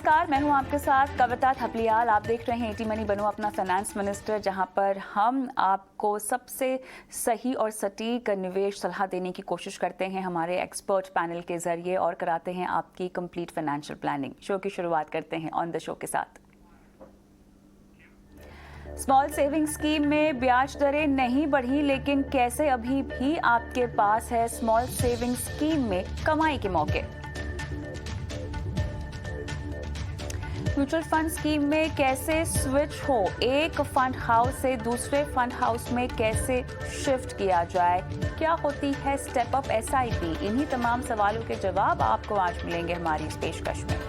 नमस्कार, मैं हूं आपके साथ कविता थपलियाल। आप देख रहे हैं एटी मनी बनो अपना फाइनेंस मिनिस्टर, जहां पर हम आपको सबसे सही और सटीक निवेश सलाह देने की कोशिश करते हैं हमारे एक्सपर्ट पैनल के जरिए और कराते हैं आपकी कंप्लीट फाइनेंशियल प्लानिंग। शो की शुरुआत करते हैं ऑन द शो के साथ। स्मॉल सेविंग स्कीम में ब्याज दरें नहीं बढ़ी, लेकिन कैसे अभी भी आपके पास है स्मॉल सेविंग स्कीम में कमाई के मौके। म्यूचुअल फंड स्कीम में कैसे स्विच हो, एक फंड हाउस से दूसरे फंड हाउस में कैसे शिफ्ट किया जाए, क्या होती है स्टेप अप एसआईपी। इन्हीं तमाम सवालों के जवाब आपको आज मिलेंगे हमारी इस पेशकश में।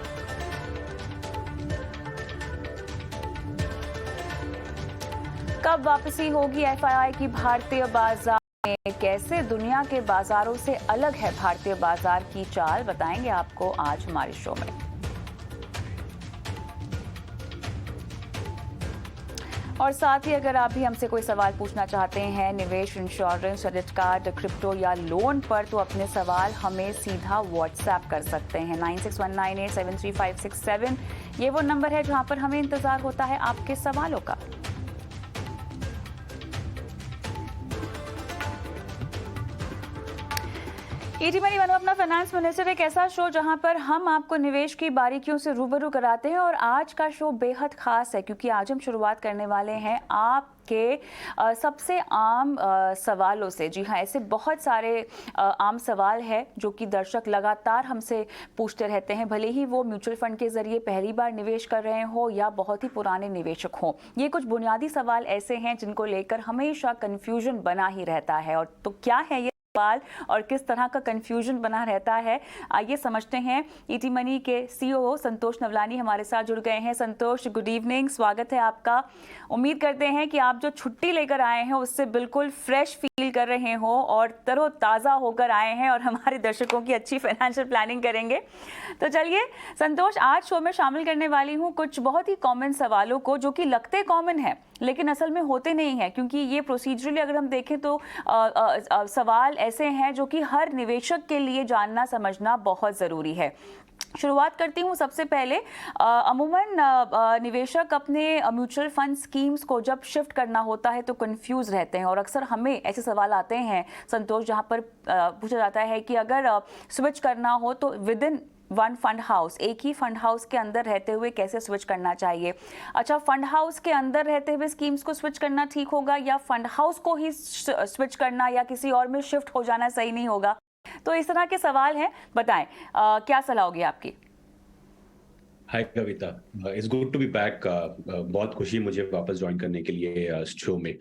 कब वापसी होगी एफआईआई की भारतीय बाजार में, कैसे दुनिया के बाजारों से अलग है भारतीय बाजार की चाल, बताएंगे आपको आज हमारे शो में। और साथ ही अगर आप भी हमसे कोई सवाल पूछना चाहते हैं निवेश, इंश्योरेंस, क्रेडिट कार्ड, क्रिप्टो या लोन पर, तो अपने सवाल हमें सीधा व्हाट्सएप कर सकते हैं। 9619873567 ये वो नंबर है जहां पर हमें इंतजार होता है आपके सवालों का। एटी मनी बनो अपना फाइनेंस मिनिस्टर एक ऐसा शो जहां पर हम आपको निवेश की बारीकियों से रूबरू कराते हैं। और आज का शो बेहद खास है क्योंकि आज हम शुरुआत करने वाले हैं आपके सबसे आम सवालों से। जी हाँ, ऐसे बहुत सारे आम सवाल है जो कि दर्शक लगातार हमसे पूछते रहते हैं, भले ही वो म्यूचुअल फंड के जरिए पहली बार निवेश कर रहे हो या बहुत ही पुराने निवेशक हों। ये कुछ बुनियादी सवाल ऐसे हैं जिनको लेकर हमेशा कन्फ्यूजन बना ही रहता है। और तो क्या है ये सवाल और किस तरह का कंफ्यूजन बना रहता है, आइए समझते हैं। ईटी मनी के सीईओ संतोष नवलानी हमारे साथ जुड़ गए हैं। संतोष, गुड इवनिंग, स्वागत है आपका। उम्मीद करते हैं कि आप जो छुट्टी लेकर आए हैं उससे बिल्कुल फ्रेश फील कर रहे हो और तरोताज़ा होकर आए हैं और हमारे दर्शकों की अच्छी फाइनेंशियल प्लानिंग करेंगे। तो चलिए संतोष, आज शो में शामिल करने वाली हूँ कुछ बहुत ही कॉमन सवालों को जो कि लगते कॉमन है लेकिन असल में होते नहीं हैं, क्योंकि ये प्रोसीजरली अगर हम देखें तो सवाल ऐसे हैं जो कि हर निवेशक के लिए जानना समझना बहुत ज़रूरी है। शुरुआत करती हूँ सबसे पहले। अमूमन निवेशक अपने म्यूचुअल फंड स्कीम्स को जब शिफ्ट करना होता है तो कंफ्यूज रहते हैं और अक्सर हमें ऐसे सवाल आते हैं संतोष जहाँ पर पूछा जाता है कि अगर स्विच करना हो तो with in one fund house, एक ही फंड हाउस के अंदर रहते हुए कैसे स्विच करना चाहिए। अच्छा, फंड हाउस के अंदर रहते हुए स्कीम्स को स्विच करना ठीक होगा या फंड हाउस को ही स्विच करना या किसी और में शिफ्ट हो जाना सही नहीं होगा। तो इस तरह के सवाल हैं, बताएं क्या सलाह होगी आपकी। Hi Kavita, it's good to be back. बहुत खुशी है मुझे वापस ज्वाइन करने के लिए शो में।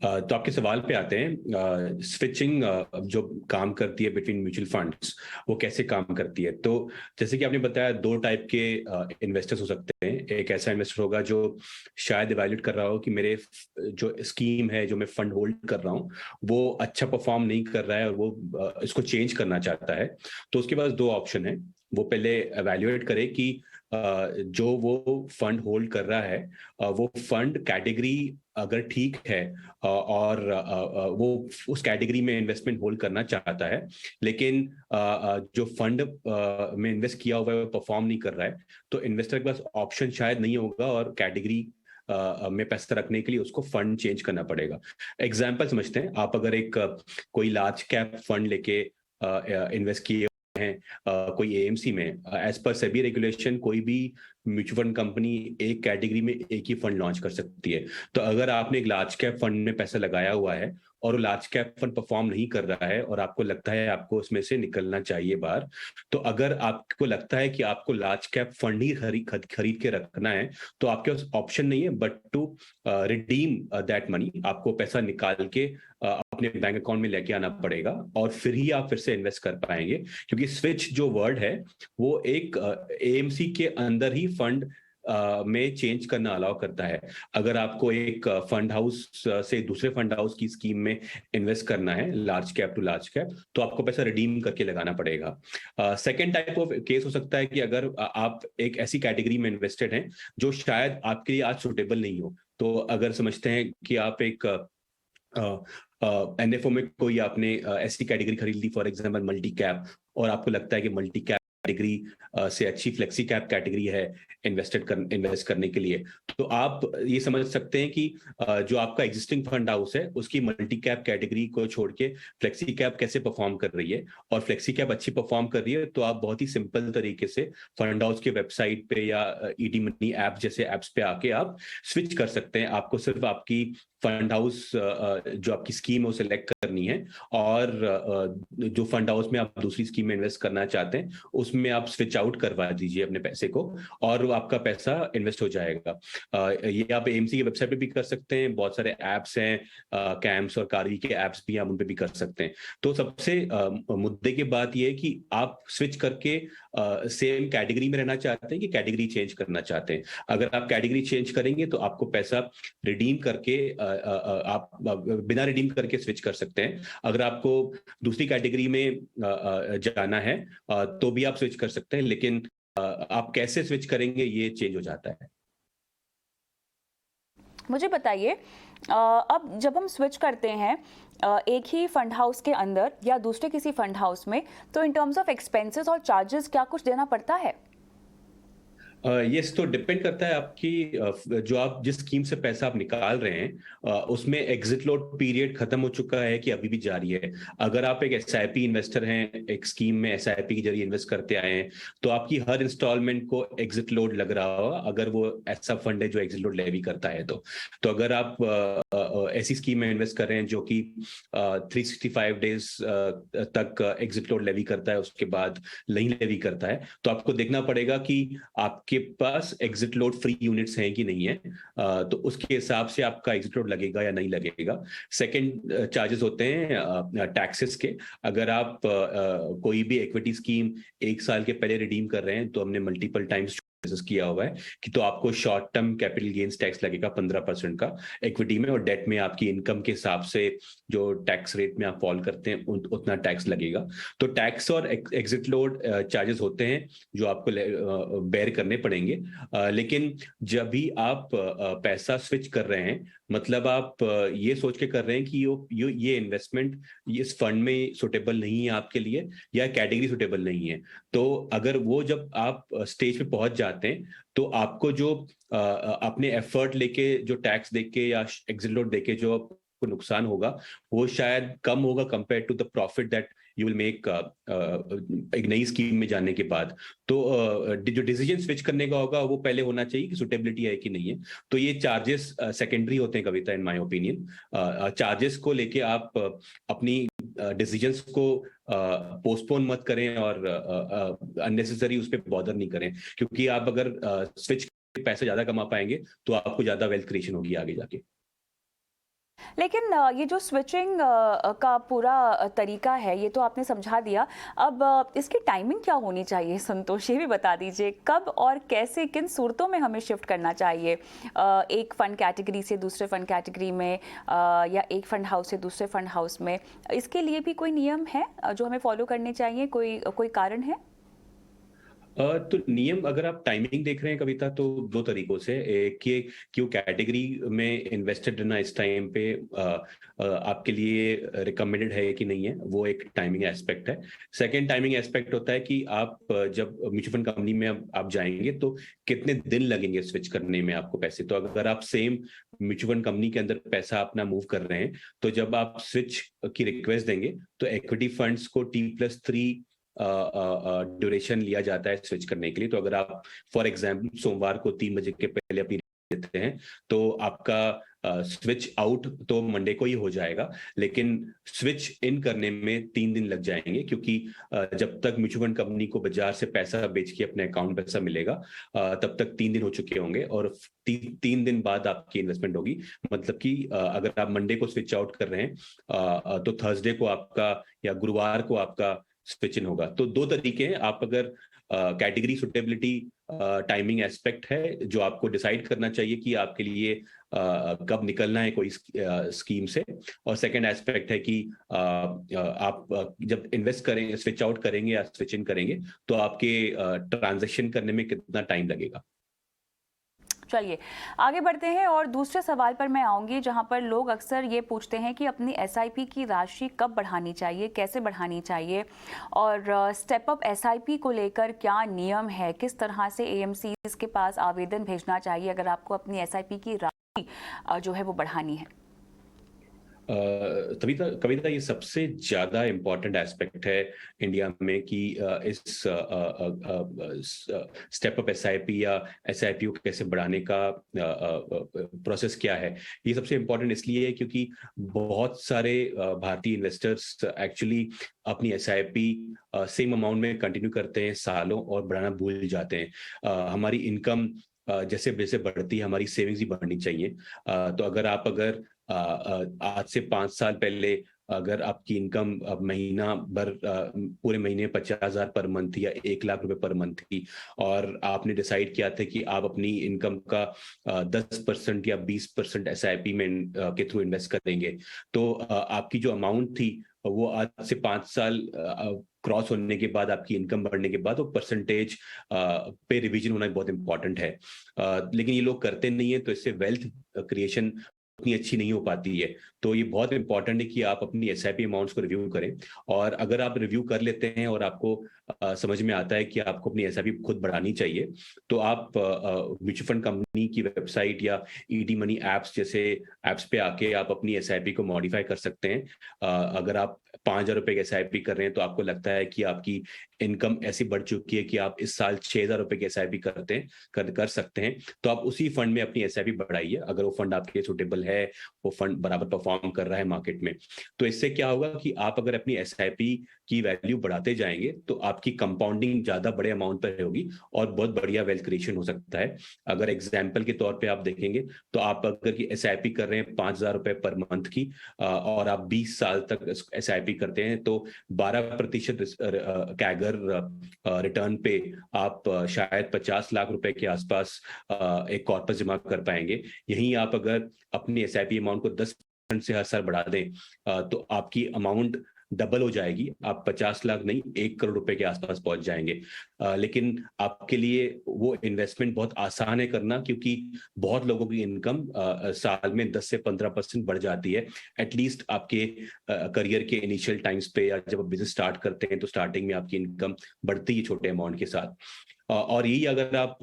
तो आपके सवाल पे आते हैं। स्विचिंग जो काम करती है बिटवीन म्यूचुअल फंड्स, वो कैसे काम करती है। तो जैसे कि आपने बताया, दो टाइप के इन्वेस्टर्स हो सकते हैं। एक ऐसा इन्वेस्टर होगा जो शायद इवैल्यूएट कर रहा हो कि मेरे जो स्कीम है, जो मैं फंड होल्ड कर रहा हूँ, वो अच्छा परफॉर्म नहीं कर रहा है और वो इसको चेंज करना चाहता है। तो उसके पास दो ऑप्शन है। वो पहले इवैल्यूएट करे कि जो वो फंड होल्ड कर रहा है वो फंड कैटेगरी अगर ठीक है और वो उस कैटेगरी में इन्वेस्टमेंट होल्ड करना चाहता है, लेकिन जो फंड में इन्वेस्ट किया हुआ है वो परफॉर्म नहीं कर रहा है, तो इन्वेस्टर के पास ऑप्शन शायद नहीं होगा और कैटेगरी में पैसा रखने के लिए उसको फंड चेंज करना पड़ेगा। एग्जाम्पल समझते हैं। आप अगर एक कोई लार्ज कैप फंड लेके इन्वेस्ट किए हैं कोई एएमसी में, एज पर सेबी रेगुलेशन कोई भी म्यूचुअल फंड कंपनी एक कैटेगरी में एक ही फंड लॉन्च कर सकती है। तो अगर आपने एक लार्ज कैप फंड में पैसा लगाया हुआ है और वो लार्ज कैप फंड परफॉर्म नहीं कर रहा है और आपको लगता है आपको उसमें से निकलना चाहिए बाहर, तो अगर आपको लगता है कि आपको लार्ज कैप फंड ही खरीद के रखना है, तो आपके पास ऑप्शन नहीं है but to redeem that money. आपको पैसा निकाल के अपने बैंक अकाउंट में लेके आना पड़ेगा और फिर ही आप फिर से इन्वेस्ट कर पाएंगे, क्योंकि स्विच जो वर्ड है वो एक एएमसी के अंदर ही फंड में चेंज करना अलाउ करता है। अगर आपको एक फंड हाउस से दूसरे फंड हाउस की स्कीम में इन्वेस्ट करना है, large cap to large cap, तो आपको पैसा रिडीम करके लगाना पड़ेगा। सेकेंड टाइप ऑफ केस हो सकता है कि अगर आप एक ऐसी कैटेगरी में इन्वेस्टेड हैं जो शायद आपके लिए आज सुटेबल नहीं हो। तो अगर समझते हैं कि आप एक एनएफओ में कोई आपने ऐसी कैटेगरी खरीद ली, फॉर एग्जांपल मल्टी कैप, और आपको लगता है कि मल्टी कैप कैटेगरी से अच्छी फ्लेक्सी कैप कैटेगरी है इन्वेस्ट करने के लिए, तो आप ये समझ सकते हैं कि जो आपका एग्जिस्टिंग फंड हाउस है उसकी मल्टी कैप कैटेगरी को छोड़ के फ्लेक्सी कैप कैसे परफॉर्म कर रही है, और फ्लेक्सी कैप अच्छी परफॉर्म कर रही है तो आप बहुत ही सिंपल तरीके से फंड हाउस के वेबसाइट पे या ईटी मनी ऐप जैसे ऐप्स पे आके आप स्विच कर सकते हैं। आपको सिर्फ आपकी फंड हाउस जो आपकी स्कीम है वो सिलेक्ट करनी है, और जो फंड हाउस में आप दूसरी स्कीम में इन्वेस्ट करना चाहते हैं उसमें आप स्विच आउट करवा दीजिए अपने पैसे को, और आपका पैसा इन्वेस्ट हो जाएगा। ये आप एएमसी की वेबसाइट पे भी कर सकते हैं, बहुत सारे ऐप्स हैं, कैम्स और कारवी के ऐप्स भी आप उन पे भी कर सकते हैं। तो सबसे मुद्दे की बात ये है कि आप स्विच करके सेम कैटेगरी में रहना चाहते हैं कि कैटेगरी चेंज करना चाहते हैं। अगर आप कैटेगरी चेंज करेंगे तो आपको पैसा रिडीम करके आप बिना रिडीम करके स्विच कर सकते हैं। अगर आपको दूसरी कैटेगरी में जाना है तो भी आप स्विच कर सकते हैं, लेकिन आप कैसे स्विच करेंगे ये चेंज हो जाता है। मुझे बताइए, अब जब हम स्विच करते हैं एक ही फंड हाउस के अंदर या दूसरे किसी फंड हाउस में, तो इन टर्म्स ऑफ एक्सपेंसेस और चार्जेस क्या कुछ देना पड़ता है? यस, तो डिपेंड करता है आपकी जो आप जिस स्कीम से पैसा आप निकाल रहे हैं उसमें एग्जिट लोड पीरियड खत्म हो चुका है कि अभी भी जारी है। अगर आप एक एसआईपी इन्वेस्टर हैं, एक स्कीम में एसआईपी के जरिए इन्वेस्ट करते आए हैं, तो आपकी हर इंस्टॉलमेंट को एग्जिट लोड लग रहा होगा, अगर वो ऐसा फंड है जो एग्जिट लोड लेवी करता है। तो अगर आप ऐसी स्कीम में इन्वेस्ट कर रहे हैं जो कि 365 डेज तक एग्जिट लोड लेवी करता है, उसके बाद नहीं लेवी करता है, तो आपको देखना पड़ेगा कि आपके पास एग्जिट लोड फ्री यूनिट्स हैं कि नहीं है। तो उसके हिसाब से आपका एग्जिट लोड लगेगा या नहीं लगेगा। सेकंड चार्जेस होते हैं टैक्सेस के। अगर आप कोई भी इक्विटी स्कीम 1 साल के पहले रिडीम कर रहे हैं, तो हमने मल्टीपल टाइम्स किया हुआ है कि तो आपको short term capital gains tax लगेगा 15% का इक्विटी में, और डेट में आपकी इनकम के हिसाब से जो टैक्स रेट में आप फॉल करते हैं उतना टैक्स लगेगा। तो टैक्स और एग्जिट लोड चार्जेस होते हैं जो आपको बेयर करने पड़ेंगे। लेकिन जब भी आप पैसा स्विच कर रहे हैं, मतलब आप ये सोच के कर रहे हैं कि ये इन्वेस्टमेंट इस फंड में सुटेबल नहीं है आपके लिए, या कैटेगरी सुटेबल नहीं है, तो अगर वो जब आप स्टेज पे पहुंच जाते हैं तो आपको जो अपने एफर्ट लेके जो टैक्स देके या एग्जिट लोड देके जो आपको नुकसान होगा वो शायद कम होगा compare to the profit that you will make एक नई स्कीम में जाने के बाद। तो जो डिसीजन स्विच करने का होगा वो पहले होना चाहिए कि सुटेबिलिटी है कि नहीं है। तो ये चार्जेस सेकेंडरी होते हैं कविता, इन माय ओपिनियन। चार्जेस को लेके आप अपनी डिसीजंस को पोस्टपोन मत करें और अननेसेसरी उस पर बॉदर नहीं करें, क्योंकि आप अगर स्विच पैसे ज्यादा कमा पाएंगे तो आपको ज्यादा वेल्थ क्रिएशन होगी आगे जाके। लेकिन ये जो स्विचिंग का पूरा तरीका है, ये तो आपने समझा दिया। अब इसकी टाइमिंग क्या होनी चाहिए संतोष, ये भी बता दीजिए, कब और कैसे, किन सूरतों में हमें शिफ्ट करना चाहिए एक फंड कैटेगरी से दूसरे फंड कैटेगरी में, या एक फंड हाउस से दूसरे फंड हाउस में? इसके लिए भी कोई नियम है जो हमें फॉलो करने चाहिए, कोई कारण है? तो नियम, अगर आप टाइमिंग देख रहे हैं कविता, तो 2 तरीकों से। एक ये कि वो कैटेगरी में इन्वेस्टेड रहना इस टाइम पे आपके लिए रिकमेंडेड है कि नहीं है, वो एक टाइमिंग एस्पेक्ट है। सेकंड टाइमिंग एस्पेक्ट होता है कि आप जब म्यूचुअल फंड कंपनी में आप जाएंगे तो कितने दिन लगेंगे स्विच करने में आपको पैसे। तो अगर आप सेम म्यूचुअल फंड कंपनी के अंदर पैसा अपना मूव कर रहे हैं, तो जब आप स्विच की रिक्वेस्ट देंगे तो इक्विटी फंड्स को T+3 ड्यूरेशन लिया जाता है स्विच करने के लिए। तो अगर आप फॉर एग्जांपल सोमवार को 3 बजे के पहले अपनी देते हैं तो आपका स्विच आउट तो मंडे को ही हो जाएगा, लेकिन स्विच इन करने में 3 दिन लग जाएंगे, क्योंकि जब तक म्यूचुअल फंड कंपनी को बाजार से पैसा बेच के अपने अकाउंट पैसा मिलेगा तब तक 3 दिन हो चुके होंगे, और 3 दिन बाद आपकी इन्वेस्टमेंट होगी। मतलब कि अगर आप मंडे को स्विच आउट कर रहे हैं तो थर्सडे को आपका या गुरुवार को आपका स्विच इन होगा। तो 2 तरीके हैं। आप अगर कैटेगरी सुटेबिलिटी टाइमिंग एस्पेक्ट है जो आपको डिसाइड करना चाहिए कि आपके लिए कब निकलना है कोई स्कीम से, और सेकंड एस्पेक्ट है कि आप जब इन्वेस्ट करेंगे, स्विच आउट करेंगे या स्विच इन करेंगे, तो आपके ट्रांजैक्शन करने में कितना टाइम लगेगा। चलिए आगे बढ़ते हैं और दूसरे सवाल पर मैं आऊंगी, जहां पर लोग अक्सर ये पूछते हैं कि अपनी एसआईपी की राशि कब बढ़ानी चाहिए, कैसे बढ़ानी चाहिए, और स्टेप अप एसआईपी को लेकर क्या नियम है, किस तरह से एएमसीज के पास आवेदन भेजना चाहिए अगर आपको अपनी एसआईपी की राशि जो है वो बढ़ानी है। कविता, ये सबसे ज्यादा इम्पोर्टेंट एस्पेक्ट है इंडिया में कि इस स्टेप अप एसआईपी या एसआईपी को कैसे बढ़ाने का प्रोसेस क्या है। ये सबसे इम्पोर्टेंट इसलिए है क्योंकि बहुत सारे भारतीय इन्वेस्टर्स एक्चुअली अपनी एसआईपी सेम अमाउंट में कंटिन्यू करते हैं सालों और बढ़ाना भूल जाते हैं। हमारी इनकम जैसे जैसे बढ़ती है, हमारी सेविंग्स भी बढ़नी चाहिए। तो अगर आज से 5 साल पहले अगर आपकी इनकम महीना भर पूरे महीने 50,000 पर मंथ थी या 1 लाख रुपए पर मंथ थी, और आपने डिसाइड किया था कि आप अपनी इनकम का 10% या 20% एसआईपी में के थ्रू इन्वेस्ट करेंगे, तो आपकी जो अमाउंट थी वो आज से 5 साल क्रॉस होने के बाद, आपकी इनकम बढ़ने के बाद वो परसेंटेज पे रिवीजन होना बहुत इंपॉर्टेंट है। लेकिन ये लोग करते नहीं है, तो इससे वेल्थ क्रिएशन उतनी अच्छी नहीं हो पाती है। तो ये बहुत इंपॉर्टेंट है कि आप अपनी एसआईपी अमाउंट्स को रिव्यू करें, और अगर आप रिव्यू कर लेते हैं और आपको समझ में आता है कि आपको अपनी एसआईपी खुद बढ़ानी चाहिए, तो आप म्यूचुअल फंड कंपनी की वेबसाइट या ईडी मनी एप्स जैसे एप्स पे आके आप अपनी एसआईपी को मॉडिफाई कर सकते हैं। अगर आप 5,000 रुपए की एसआईपी कर रहे हैं, तो आपको लगता है कि आपकी इनकम ऐसी बढ़ चुकी है कि आप इस साल 6,000 रुपए की एसआईपी कर सकते हैं, तो आप उसी फंड में अपनी एसआईपी बढ़ाइए। अगर वो फंड आपके सुटेबल है, वो फंड बराबर परफॉर्म कर रहा है मार्केट में, तो इससे क्या होगा कि आप अगर अपनी एसआईपी की वैल्यू बढ़ाते जाएंगे तो आपकी कंपाउंडिंग ज्यादा बड़े अमाउंट पर होगी और बहुत बढ़िया वेल्थ क्रिएशन हो सकता है। अगर एग्जाम्पल के तौर पे आप देखेंगे, तो आप अगर एसआईपी कर रहे हैं 5,000 रुपए पर मंथ की, और आप 20 साल तक एसआईपी करते हैं, तो 12% कैगर रिटर्न पे आप शायद 50 लाख रुपए के आसपास एक कॉर्पस जमा कर पाएंगे। यहीं आप अगर अपनी एसआईपी अमाउंट को 10% से हर साल बढ़ा दें, तो आपकी अमाउंट डबल हो जाएगी। आप 50 लाख नहीं, 1 करोड़ रुपए के आसपास पहुंच जाएंगे। लेकिन आपके लिए वो इन्वेस्टमेंट बहुत आसान है करना, क्योंकि बहुत लोगों की इनकम साल में 10 से 15% बढ़ जाती है। एटलीस्ट आपके करियर के इनिशियल टाइम्स पे, या जब आप बिजनेस स्टार्ट करते हैं तो स्टार्टिंग में आपकी इनकम बढ़ती है छोटे अमाउंट के साथ। और यही अगर आप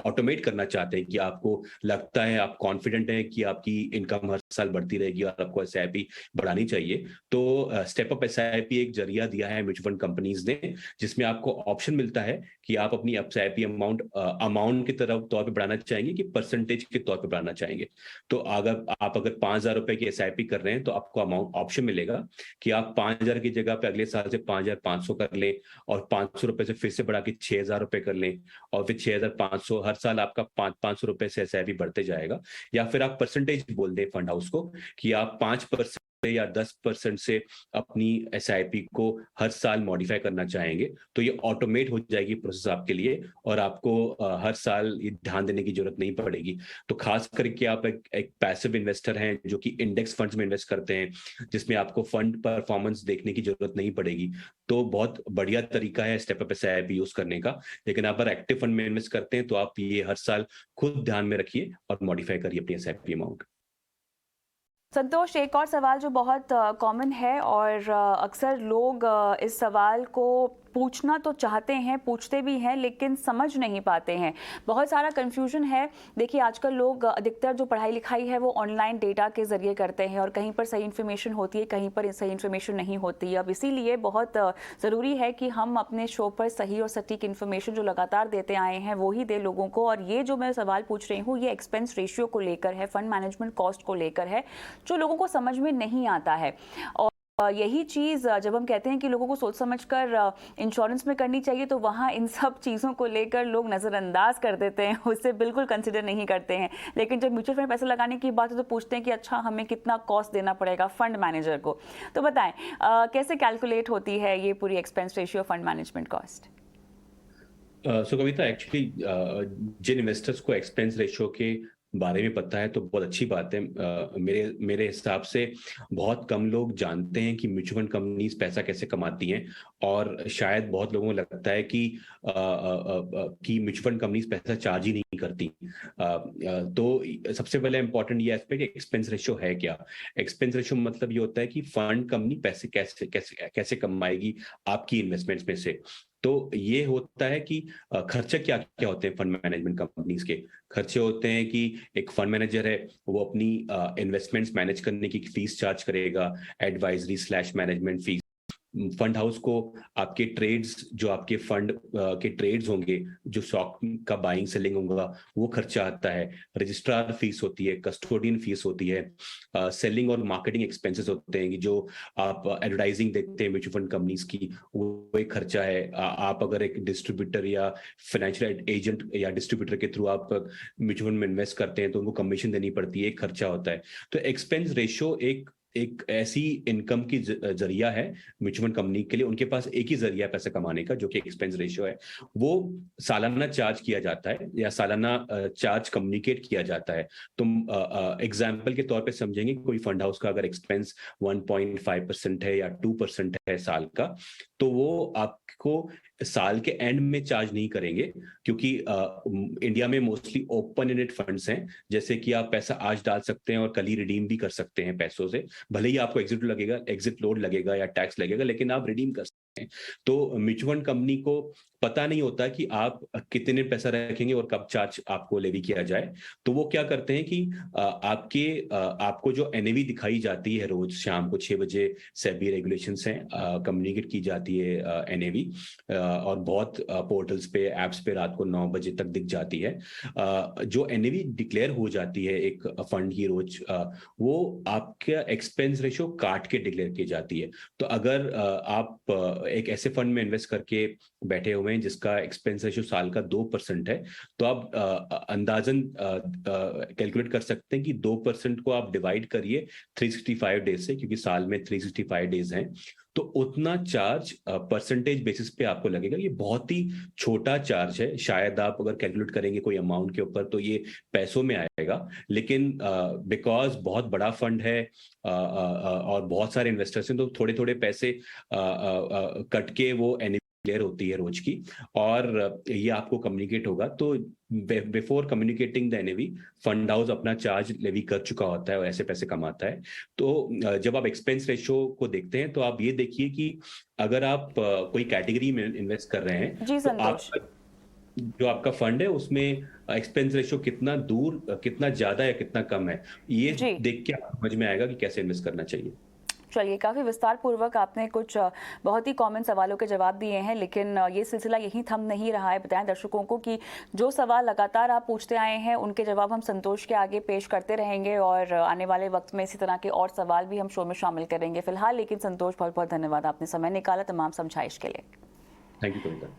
ऑटोमेट करना चाहते हैं कि आपको लगता है, आप कॉन्फिडेंट हैं कि आपकी इनकम हर साल बढ़ती रहेगी और आपको एसआईपी बढ़ानी चाहिए, तो स्टेप अप एसआईपी एक जरिया दिया है म्यूचुअल फंड कंपनीज ने, जिसमें आपको ऑप्शन मिलता है कि आप अपनी एसआईपी अमाउंट की तरफ तौर पे बढ़ाना चाहेंगे कि परसेंटेज के तौर पे बढ़ाना चाहेंगे। तो अगर 5,000 रुपए की एसआईपी कर रहे हैं, तो आपको अमाउंट ऑप्शन मिलेगा कि आप 5,000 की जगह पे अगले साल से 5,500 कर लें, और 500 रुपए से फिर से बढ़ा के 6,000 रुपए कर लें, और फिर 6,500 हर साल आपका 500 रुपए से एसआईपी बढ़ते जाएगा। या फिर आप परसेंटेज बोल दें फंड हाउस को कि आप 5% या 10% से अपनी एसआईपी को हर साल मॉडिफाई करना चाहेंगे, तो ये ऑटोमेट हो जाएगी प्रोसेस आपके लिए, और आपको हर साल ये ध्यान देने की जरूरत नहीं पड़ेगी। तो खास करके आप एक पैसिव इन्वेस्टर हैं जो कि इंडेक्स फंड्स में इन्वेस्ट करते हैं, जिसमें आपको फंड परफॉर्मेंस देखने की जरूरत नहीं पड़ेगी, तो बहुत बढ़िया तरीका है स्टेप अप एसआईपी यूज करने का। लेकिन आप अगर एक्टिव फंड में इन्वेस्ट करते हैं, तो आप ये हर साल खुद ध्यान में रखिए और मॉडिफाई करिए अपनी एसआईपी अमाउंट। संतोष, एक और सवाल जो बहुत कॉमन है और अक्सर लोग इस सवाल को पूछना तो चाहते हैं, पूछते भी हैं, लेकिन समझ नहीं पाते हैं, बहुत सारा कंफ्यूजन है। देखिए आजकल लोग अधिकतर जो पढ़ाई लिखाई है वो ऑनलाइन डेटा के ज़रिए करते हैं, और कहीं पर सही इन्फॉर्मेशन होती है, कहीं पर सही इन्फॉर्मेशन नहीं होती। अब इसीलिए बहुत ज़रूरी है कि हम अपने शो पर सही और सटीक इन्फॉर्मेशन जो लगातार देते आए हैं वो ही दे लोगों को। और ये जो मैं सवाल पूछ रही हूँ, ये एक्सपेंस रेशियो को लेकर है, फंड मैनेजमेंट कॉस्ट को लेकर है, जो लोगों को समझ में नहीं आता है। और यही चीज़ जब हम कहते हैं कि लोगों को सोच समझकर इंश्योरेंस में करनी चाहिए, तो वहाँ इन सब चीज़ों को लेकर लोग नज़रअंदाज कर देते हैं, उससे बिल्कुल कंसिडर नहीं करते हैं। लेकिन जब म्यूचुअल फंड पैसे लगाने की बात है तो पूछते हैं कि अच्छा हमें कितना कॉस्ट देना पड़ेगा फंड मैनेजर को। तो बताएं कैसे कैलकुलेट होती है ये पूरी expense ratio, fund management cost? So Kavita, actually जिन इन्वेस्टर्स को एक्सपेंस रेशियो के बारे में पता है तो बहुत अच्छी बात है। मेरे मेरे हिसाब से बहुत कम लोग जानते हैं कि म्यूचुअल फंड कंपनीज पैसा कैसे कमाती हैं, और शायद बहुत लोगों को लगता है कि म्यूचुअल फंड कंपनीज पैसा चार्ज ही नहीं करती। तो सबसे पहले इंपॉर्टेंट ये एस्पेक्ट, एक्सपेंस रेशियो है क्या। एक्सपेंस रेशियो मतलब ये होता है कि फंड कंपनी पैसे कैसे कैसे कैसे कमाएगी आपकी इन्वेस्टमेंट्स में से। तो ये होता है कि खर्चे क्या क्या होते हैं फंड मैनेजमेंट कंपनीज के। खर्चे होते हैं कि एक फंड मैनेजर है, वो अपनी इन्वेस्टमेंट्स मैनेज करने की फीस चार्ज करेगा, advisory slash management fees. Fund house को आपके ट्रेड्स, जो आपके फंड के ट्रेड्स होंगे, जो स्टॉक का बाइंग सेलिंग होगा, वो खर्चा आता है। रजिस्ट्रार फीस होती है, कस्टोडियन फीस होती है, सेलिंग और मार्केटिंग एक्सपेंसेस होते हैं कि जो आप एडवर्टाइजिंग देखते हैं म्यूचुअल फंड कंपनीज की, वो एक खर्चा है। आप अगर एक डिस्ट्रीब्यूटर या फाइनेंशियल एजेंट या डिस्ट्रीब्यूटर के थ्रू आप म्यूचुअल फंड में इन्वेस्ट करते हैं तो उनको कमीशन देनी पड़ती है, एक खर्चा होता है। तो एक्सपेंस रेशियो एक एक ऐसी इनकम की जरिया है म्यूचुअल फंड कंपनी के लिए। उनके पास एक ही जरिया है पैसा कमाने का, जो कि एक्सपेंस रेशियो है। वो सालाना चार्ज किया जाता है या सालाना चार्ज कम्युनिकेट किया जाता है। तुम एग्जाम्पल के तौर पे समझेंगे, कोई फंड हाउस का अगर एक्सपेंस 1.5% है या 2% है साल का, तो वो आपको साल के एंड में चार्ज नहीं करेंगे, क्योंकि इंडिया में मोस्टली ओपन एंडेड फंड्स हैं, जैसे कि आप पैसा आज डाल सकते हैं और कल ही रिडीम भी कर सकते हैं पैसों से। भले ही आपको एग्जिट लोड लगेगा या टैक्स लगेगा, लेकिन आप रिडीम कर सकते हैं। तो म्यूचुअल फंड कंपनी को पता नहीं होता कि आप कितने पैसा रखेंगे और कब चार्ज आपको लेवी किया जाए। तो वो क्या करते हैं कि आपको जो एनएवी दिखाई जाती है रोज शाम को 6 बजे, सेबी रेगुलेशंस हैं, कम्युनिकेट की जाती है एनएवी, और बहुत पोर्टल्स पे, एप्स पे रात को 9 बजे तक दिख जाती है। जो एनएवी डिक्लेयर हो जाती है एक फंड की रोज, वो आपका एक्सपेंस रेशियो काट के डिक्लेयर की जाती है। तो अगर आप एक ऐसे फंड में इन्वेस्ट करके बैठे हुए हैं जिसका एक्सपेंस रेशियो साल का 2% है, तो आप अंदाजन कैलकुलेट कर सकते हैं कि 2% को आप डिवाइड करिए 365 डेज से, क्योंकि साल में 365 डेज हैं, तो उतना चार्ज परसेंटेज बेसिस पे आपको लगेगा। ये बहुत ही छोटा चार्ज है, शायद आप अगर कैलकुलेट करेंगे कोई अमाउंट के ऊपर तो ये पैसों में आएगा, लेकिन बिकॉज बहुत बड़ा फंड है और बहुत सारे इन्वेस्टर्स हैं, तो थोड़े थोड़े पैसे कट के वो क्लियर होती है रोज की, और ये आपको कम्युनिकेट होगा। तो before communicating the NAV, fund house अपना चार्ज लेवी कर चुका होता है और ऐसे पैसे कमाता है। तो जब आप एक्सपेंस रेशियो को देखते हैं तो आप ये देखिए कि अगर आप कोई कैटेगरी में इन्वेस्ट कर रहे हैं, जी तो संतोष। आप जो आपका फंड है उसमें एक्सपेंस रेशियो कितना दूर, कितना ज्यादा या कितना कम है, ये जी देख के आपको समझ में आएगा कि कैसे इन्वेस्ट करना चाहिए। चलिए, काफ़ी विस्तार पूर्वक आपने कुछ बहुत ही कॉमन सवालों के जवाब दिए हैं, लेकिन ये सिलसिला यहीं थम नहीं रहा है। बताएं दर्शकों को कि जो सवाल लगातार आप पूछते आए हैं उनके जवाब हम संतोष के आगे पेश करते रहेंगे, और आने वाले वक्त में इसी तरह के और सवाल भी हम शो में शामिल करेंगे। फिलहाल लेकिन संतोष, बहुत बहुत धन्यवाद, आपने समय निकाला तमाम समझाइश के लिए। Thank you Kavita.